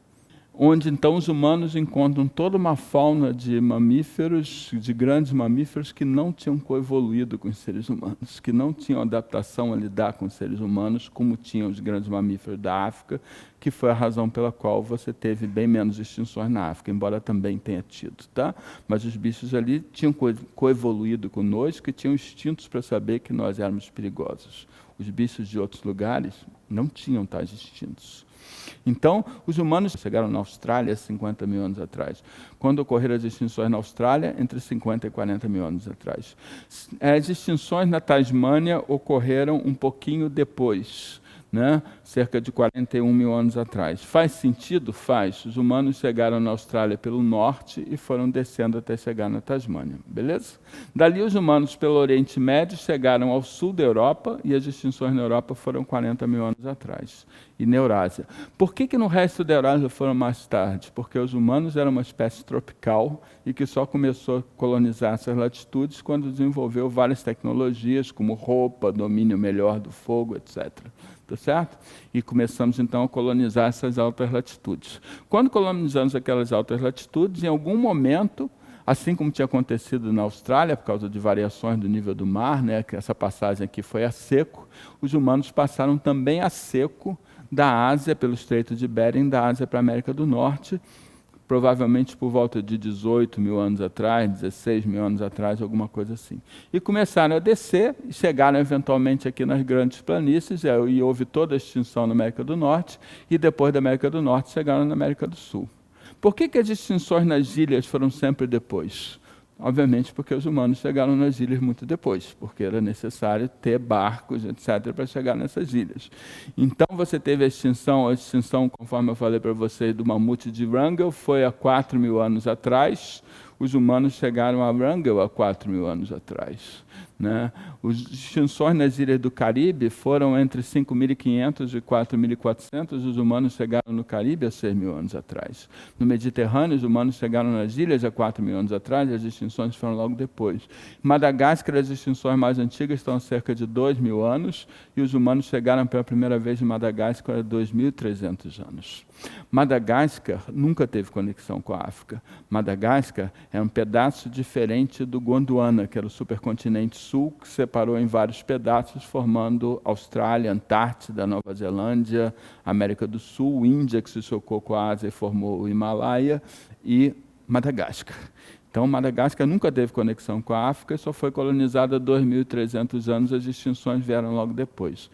Onde então os humanos encontram toda uma fauna de mamíferos, de grandes mamíferos, que não tinham coevoluído com os seres humanos, que não tinham adaptação a lidar com os seres humanos, como tinham os grandes mamíferos da África, que foi a razão pela qual você teve bem menos extinções na África, embora também tenha tido. Tá? Mas os bichos ali tinham coevoluído conosco e tinham instintos para saber que nós éramos perigosos. Os bichos de outros lugares não tinham tais instintos. Então, os humanos chegaram na Austrália 50 mil anos atrás. Quando ocorreram as extinções na Austrália? Entre 50 e 40 mil anos atrás. As extinções na Tasmânia ocorreram um pouquinho depois, né? Cerca de 41 mil anos atrás. Faz sentido? Faz. Os humanos chegaram na Austrália pelo norte e foram descendo até chegar na Tasmânia. Beleza? Dali os humanos pelo Oriente Médio chegaram ao sul da Europa e as extinções na Europa foram 40 mil anos atrás. E na Eurásia. Por que no resto da Eurásia foram mais tarde? Porque os humanos eram uma espécie tropical e que só começou a colonizar essas latitudes quando desenvolveu várias tecnologias, como roupa, domínio melhor do fogo, etc. Tá certo? E começamos então a colonizar essas altas latitudes. Quando colonizamos aquelas altas latitudes, em algum momento, assim como tinha acontecido na Austrália, por causa de variações do nível do mar, né, que essa passagem aqui foi a seco, os humanos passaram também a seco da Ásia, pelo Estreito de Bering, da Ásia para a América do Norte, provavelmente por volta de 18 mil anos atrás, 16 mil anos atrás, alguma coisa assim. E começaram a descer, e chegaram eventualmente aqui nas grandes planícies, e houve toda a extinção na América do Norte, e depois da América do Norte chegaram na América do Sul. Por que as extinções nas ilhas foram sempre depois? Obviamente porque os humanos chegaram nas ilhas muito depois, porque era necessário ter barcos, etc., para chegar nessas ilhas. Então você teve a extinção, conforme eu falei para vocês, do mamute de Wrangell, foi há 4 mil anos atrás. Os humanos chegaram a Wrangell há 4 mil anos atrás. Né? As extinções nas ilhas do Caribe foram entre 5.500 e 4.400, os humanos chegaram no Caribe há 6 mil anos atrás. No Mediterrâneo, os humanos chegaram nas ilhas há 4 mil anos atrás, e as extinções foram logo depois. Em Madagascar, as extinções mais antigas estão há cerca de 2 mil anos, e os humanos chegaram pela primeira vez em Madagascar há 2.300 anos. Madagascar nunca teve conexão com a África. Madagascar é um pedaço diferente do Gondwana, que era o supercontinente sul, que separou em vários pedaços, formando Austrália, Antártida, Nova Zelândia, América do Sul, Índia, que se chocou com a Ásia e formou o Himalaia, e Madagascar. Então, Madagascar nunca teve conexão com a África e só foi colonizada há 2.300 anos, as extinções vieram logo depois.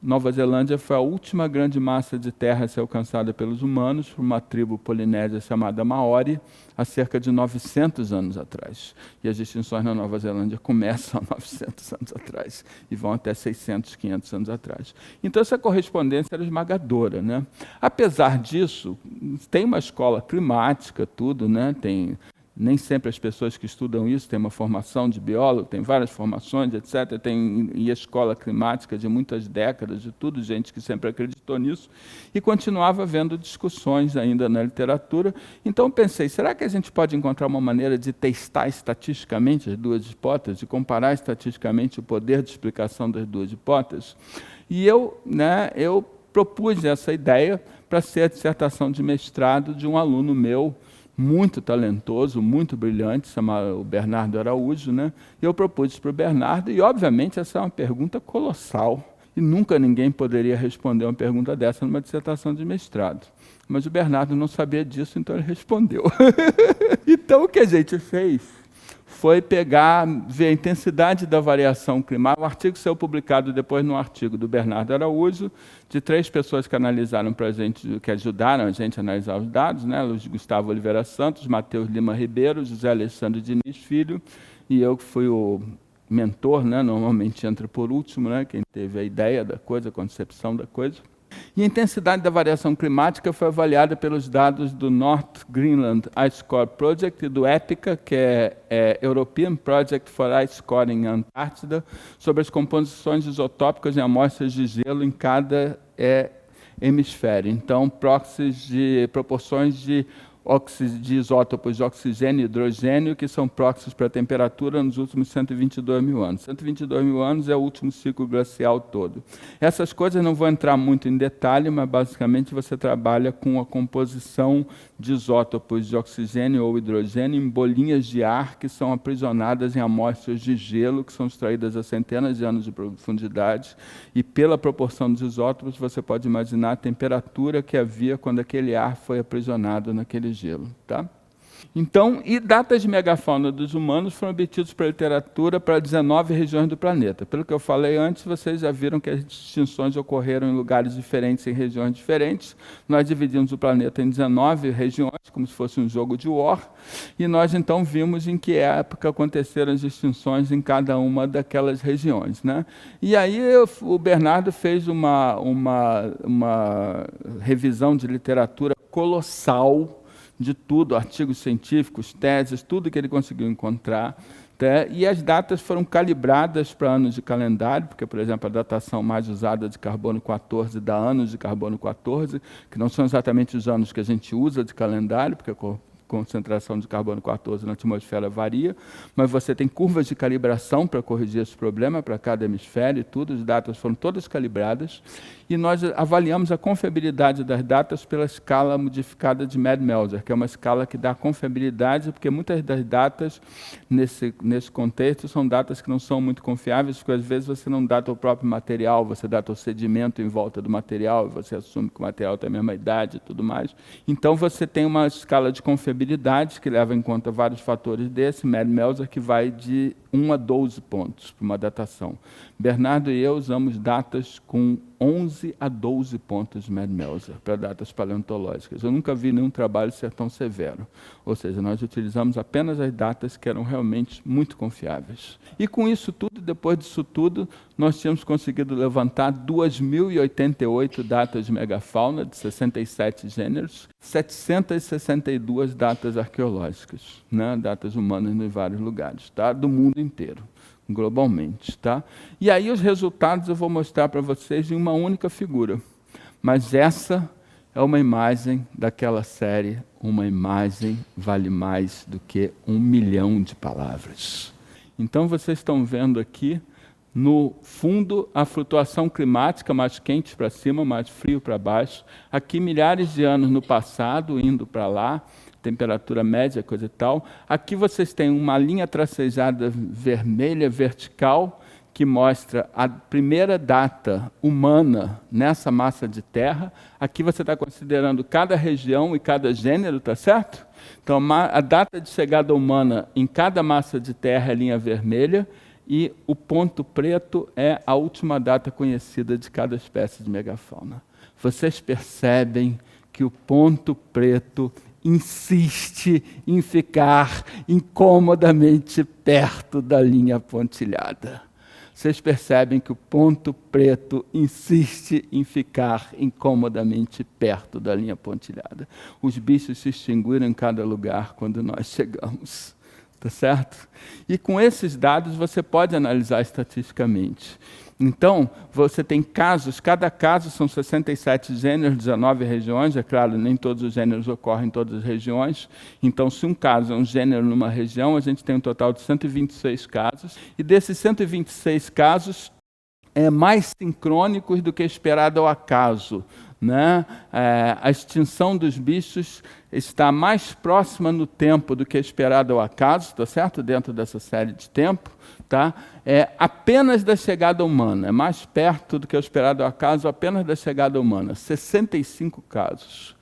Nova Zelândia foi a última grande massa de terra a ser alcançada pelos humanos por uma tribo polinésia chamada Maori, há cerca de 900 anos atrás. E as extinções na Nova Zelândia começam há 900 anos atrás e vão até 600, 500 anos atrás. Então, essa correspondência era esmagadora. Né? Apesar disso, tem uma escola climática, tudo, né? Nem sempre as pessoas que estudam isso têm uma formação de biólogo, tem várias formações, etc. E a escola climática de muitas décadas, de tudo, gente que sempre acreditou nisso, e continuava havendo discussões ainda na literatura. Então pensei, será que a gente pode encontrar uma maneira de testar estatisticamente as duas hipóteses, de comparar estatisticamente o poder de explicação das duas hipóteses? E eu propus essa ideia para ser a dissertação de mestrado de um aluno meu, muito talentoso, muito brilhante, chamado o Bernardo Araújo, né? E eu propus para o Bernardo, e obviamente essa é uma pergunta colossal, e nunca ninguém poderia responder uma pergunta dessa numa dissertação de mestrado. Mas o Bernardo não sabia disso, então ele respondeu. Então o que a gente fez foi ver a intensidade da variação climática. O artigo saiu publicado depois num artigo do Bernardo Araújo, de 3 pessoas que analisaram para a gente, que ajudaram a gente a analisar os dados, né? Luiz Gustavo Oliveira Santos, Matheus Lima Ribeiro, José Alexandre Diniz Filho, e eu que fui o mentor, né? Normalmente entra por último, né? Quem teve a ideia da coisa, a concepção da coisa. E a intensidade da variação climática foi avaliada pelos dados do North Greenland Ice Core Project e do EPICA, que é European Project for Ice Core em Antártida, sobre as composições isotópicas em amostras de gelo em cada hemisfério. Então, proporções de isótopos de oxigênio e hidrogênio, que são próximos para a temperatura nos últimos 122 mil anos. 122 mil anos é o último ciclo glacial todo. Essas coisas não vou entrar muito em detalhe, mas basicamente você trabalha com a composição de isótopos de oxigênio ou hidrogênio em bolinhas de ar que são aprisionadas em amostras de gelo, que são extraídas a centenas de anos de profundidade, e pela proporção dos isótopos você pode imaginar a temperatura que havia quando aquele ar foi aprisionado naquele gelo, tá? Então, e datas de megafauna dos humanos foram obtidos pela literatura para 19 regiões do planeta. Pelo que eu falei antes, vocês já viram que as distinções ocorreram em lugares diferentes, em regiões diferentes. Nós dividimos o planeta em 19 regiões, como se fosse um jogo de war, e nós então vimos em que época aconteceram as distinções em cada uma daquelas regiões, né? E aí o Bernardo fez uma revisão de literatura colossal, de tudo, artigos científicos, teses, tudo que ele conseguiu encontrar. E as datas foram calibradas para anos de calendário, porque, por exemplo, a datação mais usada de carbono 14 dá anos de carbono 14, que não são exatamente os anos que a gente usa de calendário, porque a concentração de carbono 14 na atmosfera varia, mas você tem curvas de calibração para corrigir esse problema para cada hemisfério e tudo, as datas foram todas calibradas, e nós avaliamos a confiabilidade das datas pela escala modificada de Mad-Melzer, que é uma escala que dá confiabilidade, porque muitas das datas, nesse contexto, são datas que não são muito confiáveis, porque às vezes você não data o próprio material, você data o sedimento em volta do material, e você assume que o material tem a mesma idade e tudo mais. Então você tem uma escala de confiabilidade que leva em conta vários fatores desse, Mad-Melzer, que vai de 1 a 12 pontos para uma datação. Bernardo e eu usamos datas com 11 a 12 pontos de Mad-Melzer para datas paleontológicas. Eu nunca vi nenhum trabalho ser tão severo. Ou seja, nós utilizamos apenas as datas que eram realmente muito confiáveis. E com isso tudo, depois disso tudo, nós tínhamos conseguido levantar 2.088 datas de megafauna, de 67 gêneros, 762 datas arqueológicas, né? Datas humanas em vários lugares, tá? Do mundo inteiro, globalmente, tá? E aí os resultados eu vou mostrar para vocês em uma única figura. Mas essa é uma imagem daquela série, uma imagem vale mais do que 1 milhão de palavras. Então vocês estão vendo aqui, no fundo, a flutuação climática, mais quente para cima, mais frio para baixo. Aqui, milhares de anos no passado, indo para lá, temperatura média, coisa e tal. Aqui vocês têm uma linha tracejada vermelha, vertical, que mostra a primeira data humana nessa massa de terra. Aqui você está considerando cada região e cada gênero, tá certo? Então, a data de chegada humana em cada massa de terra é linha vermelha, e o ponto preto é a última data conhecida de cada espécie de megafauna. Vocês percebem que o ponto preto insiste em ficar incomodamente perto da linha pontilhada. Vocês percebem que o ponto preto insiste em ficar incomodamente perto da linha pontilhada. Os bichos se extinguiram em cada lugar quando nós chegamos. Tá certo? E com esses dados você pode analisar estatisticamente. Então, você tem casos, cada caso são 67 gêneros, 19 regiões, é claro, nem todos os gêneros ocorrem em todas as regiões. Então, se um caso é um gênero numa região, a gente tem um total de 126 casos. E desses 126 casos, mais sincrônicos do que esperado ao acaso, né? A extinção dos bichos está mais próxima no tempo do que esperado ao acaso, tá certo? Dentro dessa série de tempo, tá? Apenas da chegada humana, é mais perto do que o esperado ao acaso apenas da chegada humana, 65 casos.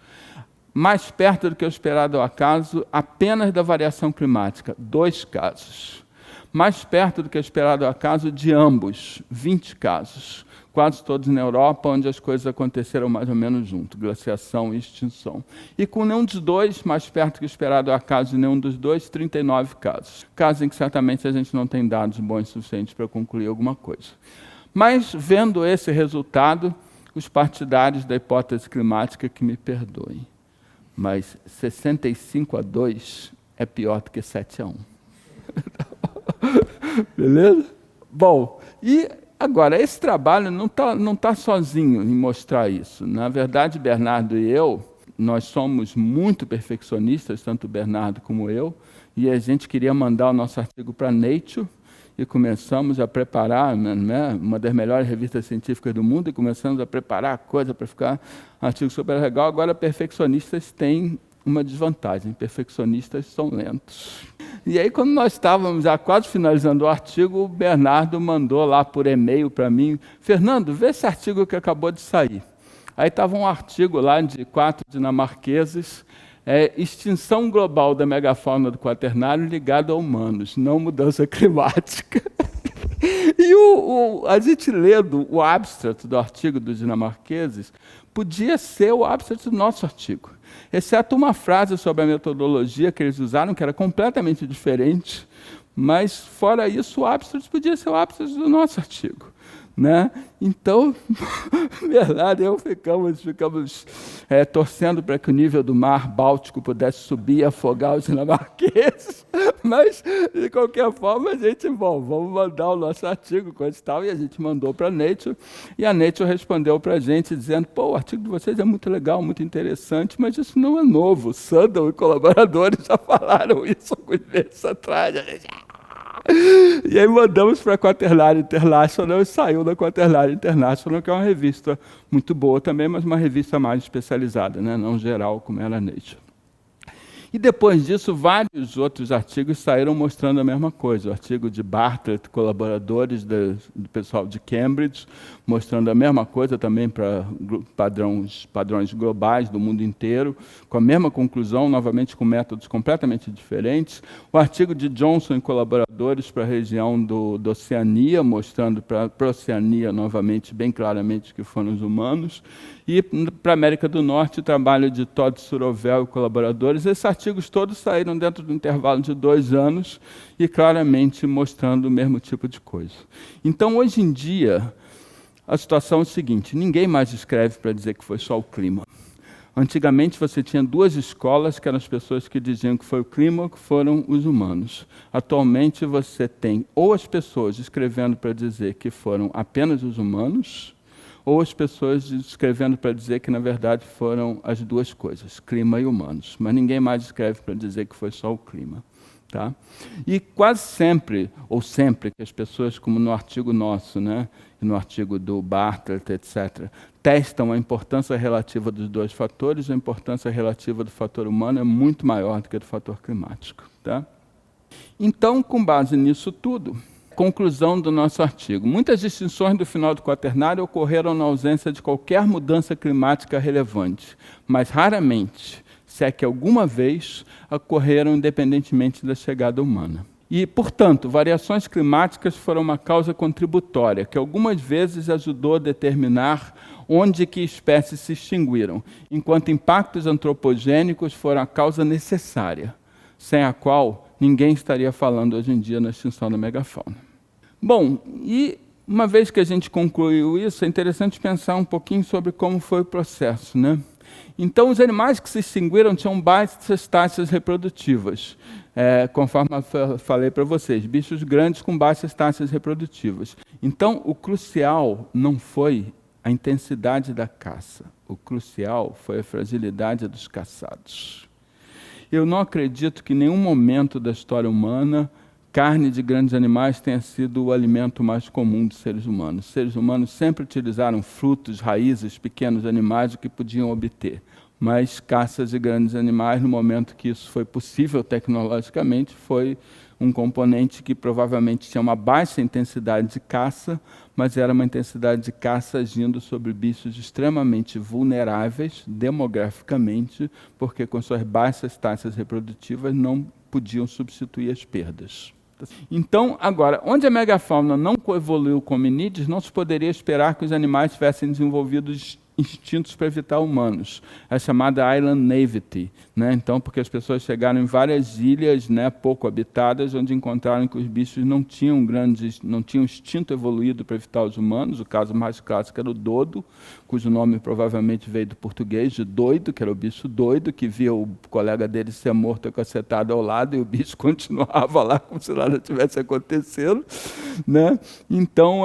Mais perto do que o esperado ao acaso apenas da variação climática, 2 casos. Mais perto do que o esperado ao acaso de ambos, 20 casos. Quase todos na Europa, onde as coisas aconteceram mais ou menos junto, glaciação e extinção. E com nenhum dos dois, mais perto que o esperado ao acaso de nenhum dos dois, 39 casos. Casos em que certamente a gente não tem dados bons o suficientes para concluir alguma coisa. Mas, vendo esse resultado, os partidários da hipótese climática que me perdoem. Mas 65-2 é pior do que 7-1. Beleza? Bom, e agora, esse trabalho não tá sozinho em mostrar isso. Na verdade, Bernardo e eu, nós somos muito perfeccionistas, tanto o Bernardo como eu, e a gente queria mandar o nosso artigo para Nature, e começamos a preparar, né, uma das melhores revistas científicas do mundo, e começamos a preparar a coisa para ficar um artigo super legal. Agora, perfeccionistas têm uma desvantagem, perfeccionistas são lentos. E aí, quando nós estávamos já quase finalizando o artigo, o Bernardo mandou lá por e-mail para mim: Fernando, vê esse artigo que acabou de sair. Aí estava um artigo lá de 4 dinamarqueses, extinção global da megafauna do Quaternário ligada a humanos, não mudança climática. E a gente lendo o abstract do artigo dos dinamarqueses, podia ser o abstract do nosso artigo, exceto uma frase sobre a metodologia que eles usaram, que era completamente diferente, mas, fora isso, o abstract podia ser o abstract do nosso artigo. Né? Então, Bernardo e eu ficamos torcendo para que o nível do mar Báltico pudesse subir e afogar os dinamarqueses, mas, de qualquer forma, a gente, vamos mandar o nosso artigo, coisa e tal, e a gente mandou para a Nature, e a Nature respondeu para a gente dizendo: o artigo de vocês é muito legal, muito interessante, mas isso não é novo, Sandel e colaboradores já falaram isso alguns meses atrás. E aí mandamos para a Quaternary International e saiu da Quaternary International, que é uma revista muito boa também, mas uma revista mais especializada, né? Não geral, como era a Nature. E depois disso, vários outros artigos saíram mostrando a mesma coisa. O artigo de Bartlett, colaboradores do pessoal de Cambridge, mostrando a mesma coisa também para padrões globais do mundo inteiro, com a mesma conclusão, novamente com métodos completamente diferentes. O artigo de Johnson e colaboradores para a região da Oceania, mostrando para a Oceania, novamente, bem claramente, que foram os humanos. E para a América do Norte, o trabalho de Todd Surovel e colaboradores. Esses artigos todos saíram dentro do intervalo de 2 anos e claramente mostrando o mesmo tipo de coisa. Então, hoje em dia, a situação é a seguinte: ninguém mais escreve para dizer que foi só o clima. Antigamente, você tinha 2 escolas, que eram as pessoas que diziam que foi o clima ou que foram os humanos. Atualmente, você tem ou as pessoas escrevendo para dizer que foram apenas os humanos, ou as pessoas escrevendo para dizer que, na verdade, foram as 2 coisas, clima e humanos. Mas ninguém mais escreve para dizer que foi só o clima. Tá? E quase sempre, ou sempre, que as pessoas, como no artigo nosso, né, e no artigo do Bartlett, etc., testam a importância relativa dos 2 fatores, a importância relativa do fator humano é muito maior do que a do fator climático. Tá? Então, com base nisso tudo, conclusão do nosso artigo: muitas extinções do final do Quaternário ocorreram na ausência de qualquer mudança climática relevante, mas raramente, se é que alguma vez, ocorreram independentemente da chegada humana. E, portanto, variações climáticas foram uma causa contributória, que algumas vezes ajudou a determinar onde que espécies se extinguiram, enquanto impactos antropogênicos foram a causa necessária, sem a qual ninguém estaria falando hoje em dia na extinção da megafauna. Bom, e uma vez que a gente concluiu isso, é interessante pensar um pouquinho sobre como foi o processo, né? Então, os animais que se extinguiram tinham baixas taxas reprodutivas, conforme eu falei para vocês, bichos grandes com baixas taxas reprodutivas. Então, o crucial não foi a intensidade da caça, o crucial foi a fragilidade dos caçados. Eu não acredito que em nenhum momento da história humana carne de grandes animais tenha sido o alimento mais comum dos seres humanos. Os seres humanos sempre utilizaram frutos, raízes, pequenos animais, o que podiam obter. Mas caças de grandes animais, no momento que isso foi possível tecnologicamente, foi um componente que provavelmente tinha uma baixa intensidade de caça, mas era uma intensidade de caça agindo sobre bichos extremamente vulneráveis, demograficamente, porque com suas baixas taxas reprodutivas não podiam substituir as perdas. Então, agora, onde a megafauna não coevoluiu com hominídeos, não se poderia esperar que os animais tivessem desenvolvido instintos para evitar humanos. É chamada island nativity, né? Então, porque as pessoas chegaram em várias ilhas, né, pouco habitadas, onde encontraram que os bichos não tinham instinto evoluído para evitar os humanos. O caso mais clássico era o dodo, cujo nome provavelmente veio do português de doido, que era o bicho doido, que via o colega dele ser morto e cacetado ao lado, e o bicho continuava lá como se nada tivesse acontecendo, né? Então,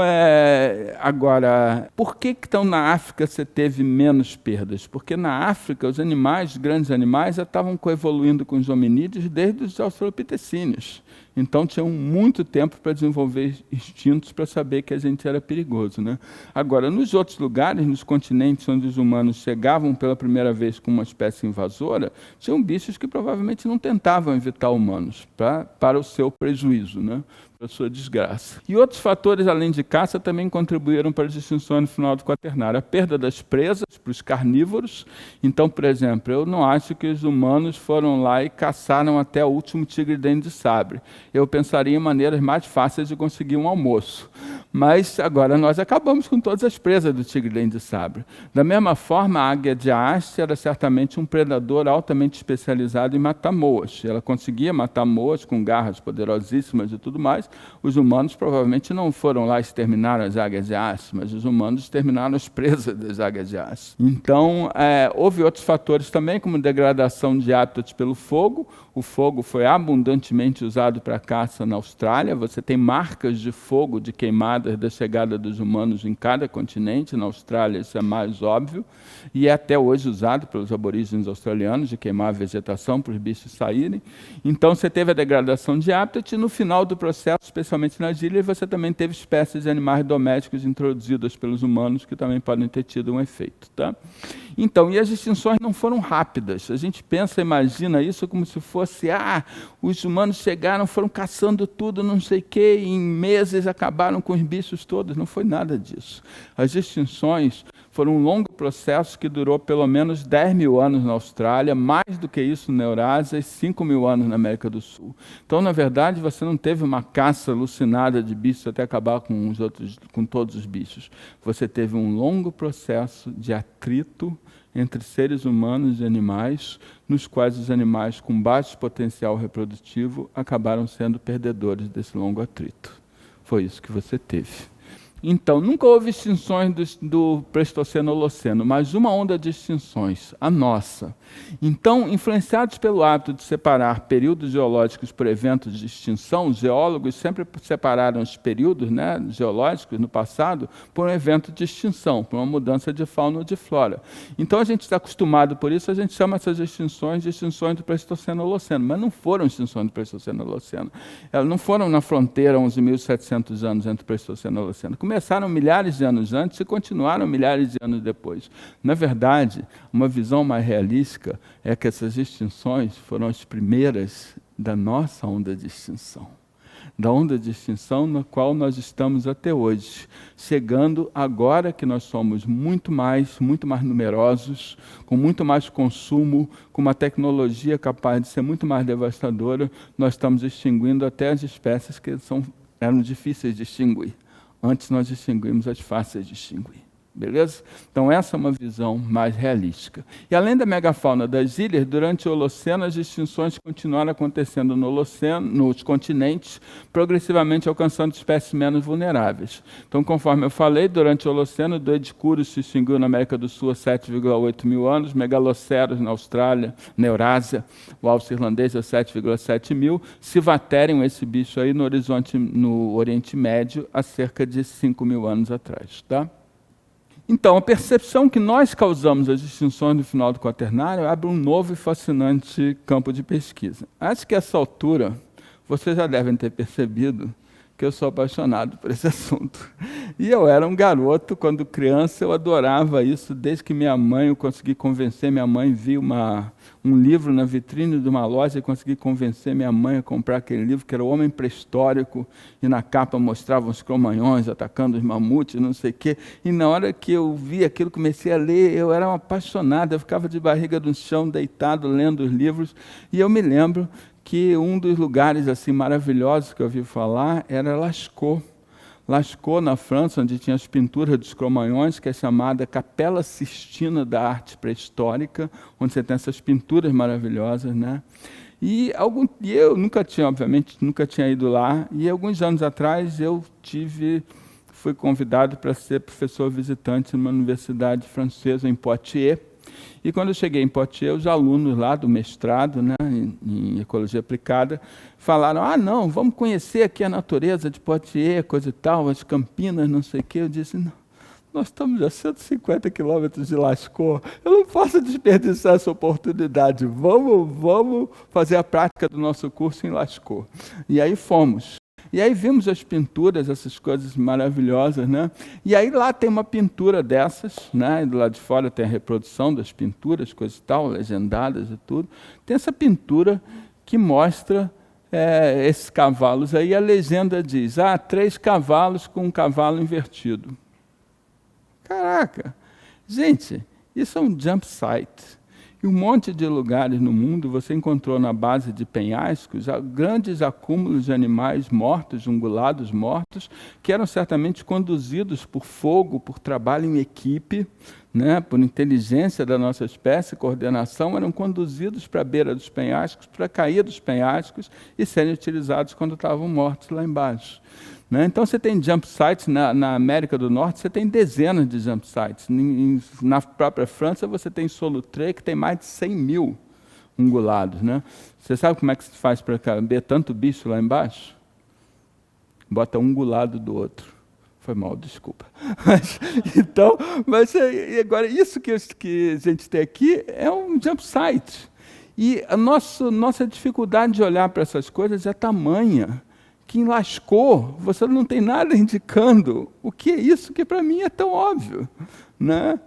agora, por que então na África você teve menos perdas? Porque na África os animais, grandes animais, já estavam coevoluindo com os hominídeos desde os australopitecíneos. Então tinham muito tempo para desenvolver instintos para saber que a gente era perigoso, né? Agora, nos outros lugares, nos continentes onde os humanos chegavam pela primeira vez com uma espécie invasora, tinham bichos que provavelmente não tentavam evitar humanos, para o seu prejuízo, né? Para a sua desgraça. E outros fatores, além de caça, também contribuíram para as extinções no final do Quaternário. A perda das presas para os carnívoros. Então, por exemplo, eu não acho que os humanos foram lá e caçaram até o último tigre-dente de sabre. Eu pensaria em maneiras mais fáceis de conseguir um almoço. Mas agora nós acabamos com todas as presas do tigre-dente de sabre. Da mesma forma, a águia de haste era certamente um predador altamente especializado em matar moas. Ela conseguia matar moas com garras poderosíssimas e tudo mais. Os humanos provavelmente não foram lá e exterminaram as águias de haste, mas os humanos exterminaram as presas das águias de haste. Então, houve outros fatores também, como degradação de hábitats pelo fogo. O fogo foi abundantemente usado para caça na Austrália. Você tem marcas de fogo, de queimadas da chegada dos humanos em cada continente. Na Austrália isso é mais óbvio. E é até hoje usado pelos aborígenes australianos, de queimar a vegetação para os bichos saírem. Então você teve a degradação de hábitat e no final do processo, especialmente nas ilhas, você também teve espécies de animais domésticos introduzidas pelos humanos que também podem ter tido um efeito, tá? Então, e as extinções não foram rápidas. A gente pensa, imagina isso como se fosse, os humanos chegaram, foram caçando tudo, não sei o quê, e em meses acabaram com os bichos todos. Não foi nada disso. As extinções foram um longo processo que durou pelo menos 10 mil anos na Austrália, mais do que isso na Eurásia e 5 mil anos na América do Sul. Então, na verdade, você não teve uma caça alucinada de bichos até acabar com todos os bichos. Você teve um longo processo de atrito entre seres humanos e animais, nos quais os animais com baixo potencial reprodutivo acabaram sendo perdedores desse longo atrito. Foi isso que você teve. Então, nunca houve extinções do Pleistoceno-Holoceno, mas uma onda de extinções, a nossa. Então, influenciados pelo hábito de separar períodos geológicos por eventos de extinção, os geólogos sempre separaram os períodos, né, geológicos no passado por um evento de extinção, por uma mudança de fauna ou de flora. Então, a gente está acostumado por isso, a gente chama essas extinções de extinções do Pleistoceno-Holoceno, mas não foram extinções do Pleistoceno-Holoceno. Elas não foram na fronteira 11.700 anos entre o Pleistoceno e o Holoceno. Começaram milhares de anos antes e continuaram milhares de anos depois. Na verdade, uma visão mais realística é que essas extinções foram as primeiras da nossa onda de extinção. Da onda de extinção na qual nós estamos até hoje, chegando agora que nós somos muito mais numerosos, com muito mais consumo, com uma tecnologia capaz de ser muito mais devastadora, nós estamos extinguindo até as espécies que eram difíceis de extinguir. Antes nós distinguimos as fáceis de extinguir. Beleza? Então essa é uma visão mais realística. E além da megafauna das ilhas, durante o Holoceno as extinções continuaram acontecendo no Holoceno, nos continentes, progressivamente alcançando espécies menos vulneráveis. Então, conforme eu falei, durante o Holoceno, o Doedicurus se extinguiu na América do Sul há 7,8 mil anos, megaloceros na Austrália, na Eurásia, o alce irlandês há 7,7 mil, Civatherium, esse bicho aí, no Oriente Médio, há cerca de 5 mil anos atrás, tá? Então, a percepção que nós causamos às extinções no final do Quaternário abre um novo e fascinante campo de pesquisa. Acho que a essa altura vocês já devem ter percebido que eu sou apaixonado por esse assunto. E eu era um garoto, quando criança, eu adorava isso, desde que eu consegui convencer minha mãe, vi um livro na vitrine de uma loja e consegui convencer minha mãe a comprar aquele livro, que era O Homem Pré-Histórico, e na capa mostravam os cromanhões atacando os mamutes, não sei o quê. E na hora que eu vi aquilo, comecei a ler, eu era um apaixonado, eu ficava de barriga no chão, deitado, lendo os livros, e eu me lembro que um dos lugares assim maravilhosos que eu ouvi falar era Lascaux. Lascaux, na França, onde tinha as pinturas dos cromanhões, que é chamada Capela Sistina da Arte Pré-Histórica, onde você tem essas pinturas maravilhosas, né? E eu obviamente, nunca tinha ido lá, e alguns anos atrás fui convidado para ser professor visitante numa universidade francesa em Poitiers. E quando eu cheguei em Poitiers, os alunos lá do mestrado, né, em Ecologia Aplicada, falaram, não, vamos conhecer aqui a natureza de Poitiers, coisa e tal, as campinas, não sei o quê. Eu disse, não, nós estamos a 150 quilômetros de Lascaux, eu não posso desperdiçar essa oportunidade, vamos fazer a prática do nosso curso em Lascaux. E aí fomos. E aí vimos as pinturas, essas coisas maravilhosas, né? E aí lá tem uma pintura dessas, né? E do lado de fora tem a reprodução das pinturas, coisas e tal, legendadas e tudo. Tem essa pintura que mostra esses cavalos aí, a legenda diz, 3 cavalos com um cavalo invertido. Caraca! Gente, isso é um jump site. E um monte de lugares no mundo você encontrou na base de penhascos grandes acúmulos de animais mortos, ungulados mortos, que eram certamente conduzidos por fogo, por trabalho em equipe, né, por inteligência da nossa espécie, coordenação, eram conduzidos para a beira dos penhascos, para cair dos penhascos e serem utilizados quando estavam mortos lá embaixo. Então, você tem jump sites na América do Norte, você tem dezenas de jump sites. Na própria França, você tem Solutré, que tem mais de 100 mil ungulados. Né? Você sabe como é que se faz para caber tanto bicho lá embaixo? Bota um ungulado do outro. Foi mal, desculpa. Mas agora, isso que a gente tem aqui é um jump site. E a nossa dificuldade de olhar para essas coisas é tamanha, que em Lascaux você não tem nada indicando o que é isso que para mim é tão óbvio. Né?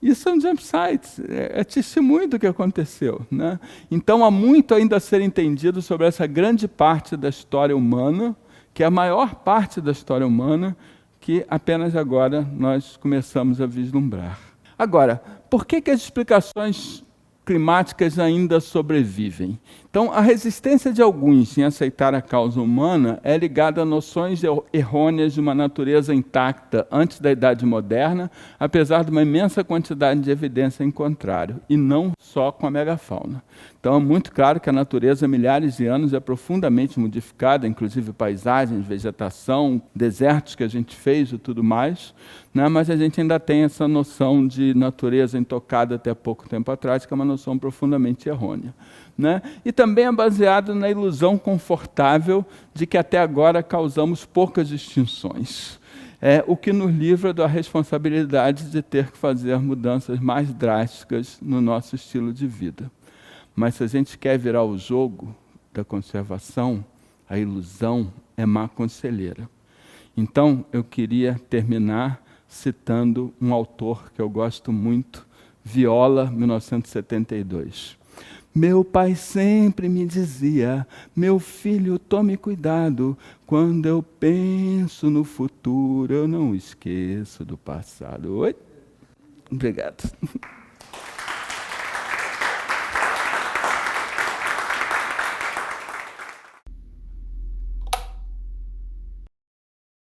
Isso é um jump site, é testemunho do que aconteceu. Né? Então há muito ainda a ser entendido sobre essa grande parte da história humana, que é a maior parte da história humana, que apenas agora nós começamos a vislumbrar. Agora, por que as explicações climáticas ainda sobrevivem? Então, a resistência de alguns em aceitar a causa humana é ligada a noções errôneas de uma natureza intacta antes da Idade Moderna, apesar de uma imensa quantidade de evidência em contrário, e não só com a megafauna. Então, é muito claro que a natureza, há milhares de anos, é profundamente modificada, inclusive paisagens, vegetação, desertos que a gente fez e tudo mais, né? Mas a gente ainda tem essa noção de natureza intocada até pouco tempo atrás, que é uma noção profundamente errônea. Né? E também é baseado na ilusão confortável de que até agora causamos poucas extinções, o que nos livra da responsabilidade de ter que fazer mudanças mais drásticas no nosso estilo de vida. Mas se a gente quer virar o jogo da conservação, a ilusão é má conselheira. Então, eu queria terminar citando um autor que eu gosto muito, Viola, 1972. Meu pai sempre me dizia, meu filho, tome cuidado, quando eu penso no futuro, eu não esqueço do passado. Oi? Obrigado.